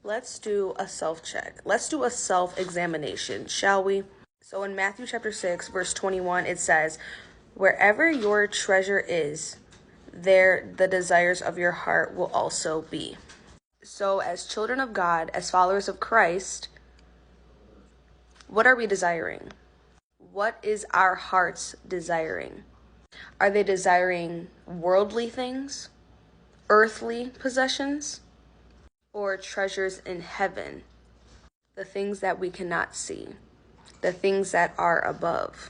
Let's do a self-check. Let's do a self-examination, shall we? So in Matthew chapter 6, verse 21, it says, "Wherever your treasure is, there the desires of your heart will also be." So as children of God, as followers of Christ, what are we desiring? What is our hearts desiring? Are they desiring worldly things, earthly possessions, or treasures in heaven, the things that we cannot see, the things that are above?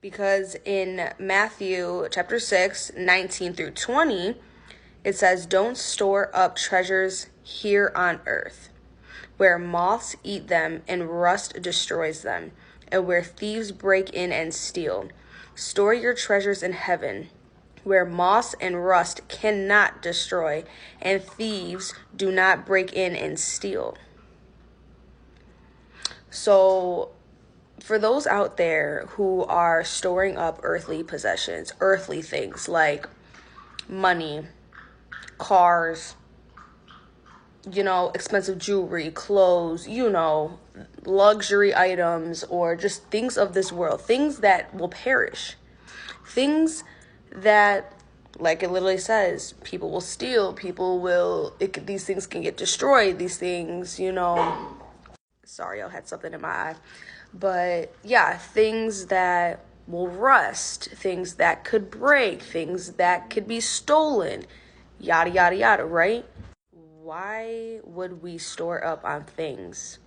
Because in Matthew chapter 6, 19 through 20, it says, "Don't store up treasures here on earth, where moths eat them and rust destroys them, and where thieves break in and steal. Store your treasures in heaven, where moths and rust cannot destroy, and thieves do not break in and steal." So, for those out there who are storing up earthly possessions, earthly things like money, cars, expensive jewelry, clothes, luxury items, or just things of this world, things that will perish, things that, like it literally says, people will steal, these things can get destroyed, these things, sorry, I had something in my eye, but yeah, things that will rust, things that could break, things that could be stolen, yada, yada, yada, right? Why would we store up on things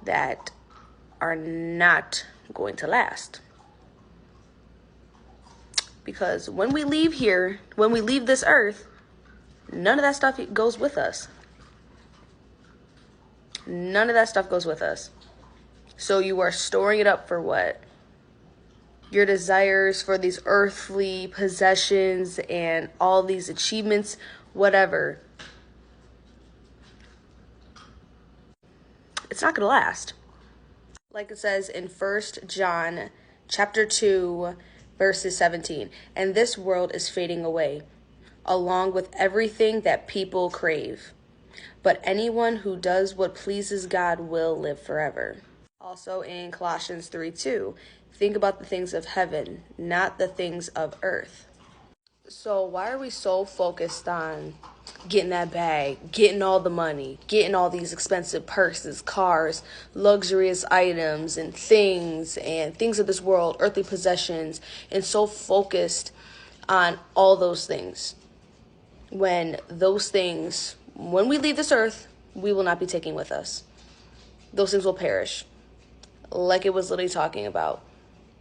that are not going to last? Because when we leave here, when we leave this earth, none of that stuff goes with us. None of that stuff goes with us. So you are storing it up for what? Your desires for these earthly possessions and all these achievements, whatever. It's not going to last. Like it says in 1 John chapter 2, verses 17, "And this world is fading away, along with everything that people crave. But anyone who does what pleases God will live forever." Also in Colossians 3:2, "Think about the things of heaven, not the things of earth." So why are we so focused on getting that bag, getting all the money, getting all these expensive purses, cars, luxurious items and things of this world, earthly possessions, and so focused on all those things, when those things, when we leave this earth, we will not be taking with us? Those things will perish. Like it was literally talking about.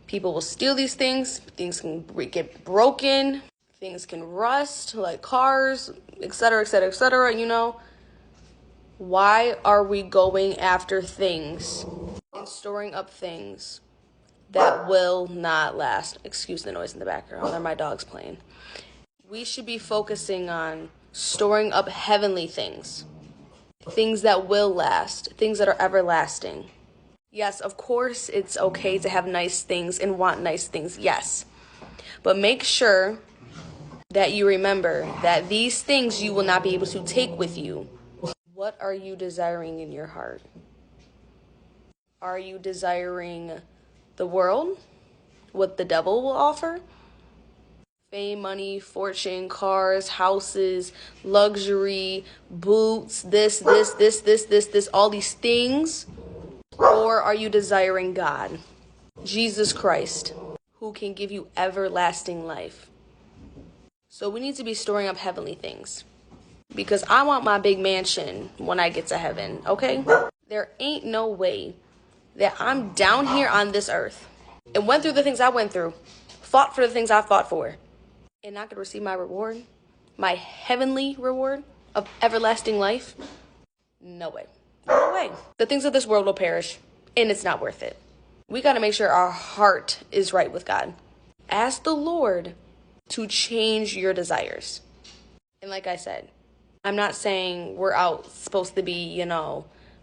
People will steal these things can get broken, things can rust, like cars, etc., etc., etc., Why are we going after things and storing up things that will not last? Excuse the noise in the background. They're my dogs playing. We should be focusing on storing up heavenly things, things that will last, things that are everlasting. Yes, of course, it's okay to have nice things and want nice things, yes. But make sure that you remember that these things you will not be able to take with you. What are you desiring in your heart? Are you desiring the world? What the devil will offer? Fame, money, fortune, cars, houses, luxury, boots, this, all these things? Or are you desiring God, Jesus Christ, who can give you everlasting life? So we need to be storing up heavenly things, because I want my big mansion when I get to heaven, okay? There ain't no way that I'm down here on this earth and went through the things I went through, fought for the things I fought for, and not gonna receive my reward, my heavenly reward of everlasting life. No way. No way. The things of this world will perish, and it's not worth it. We gotta make sure our heart is right with God. Ask the Lord to change your desires. And like I said, I'm not saying we're out supposed to be,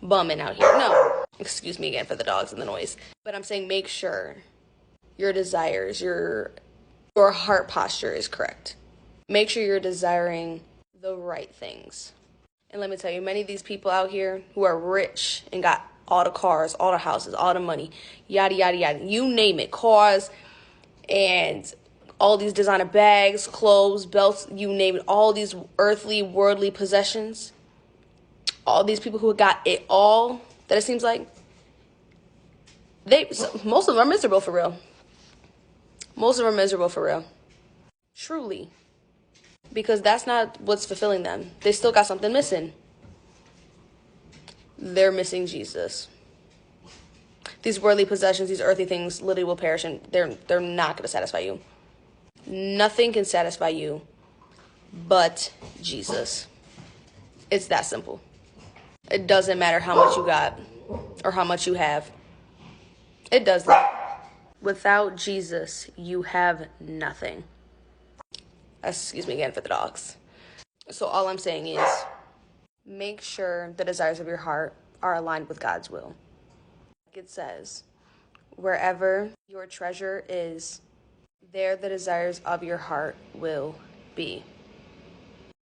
bumming out here. No. Excuse me again for the dogs and the noise. But I'm saying make sure your desires, your heart posture is correct. Make sure you're desiring the right things. And let me tell you, many of these people out here who are rich and got all the cars, all the houses, all the money, yada, yada, yada, you name it, cars and all these designer bags, clothes, belts, you name it, all these earthly, worldly possessions, all these people who got it all, that it seems like, most of them are miserable for real. Most of them are miserable for real. Truly. Because that's not what's fulfilling them. They still got something missing. They're missing Jesus. These worldly possessions, these earthly things literally will perish, and they're not going to satisfy you. Nothing can satisfy you but Jesus. It's that simple. It doesn't matter how much you got or how much you have. It doesn't. Without Jesus, you have nothing. Excuse me again for the dogs. So all I'm saying is, make sure the desires of your heart are aligned with God's will. Like it says, wherever your treasure is, there the desires of your heart will be.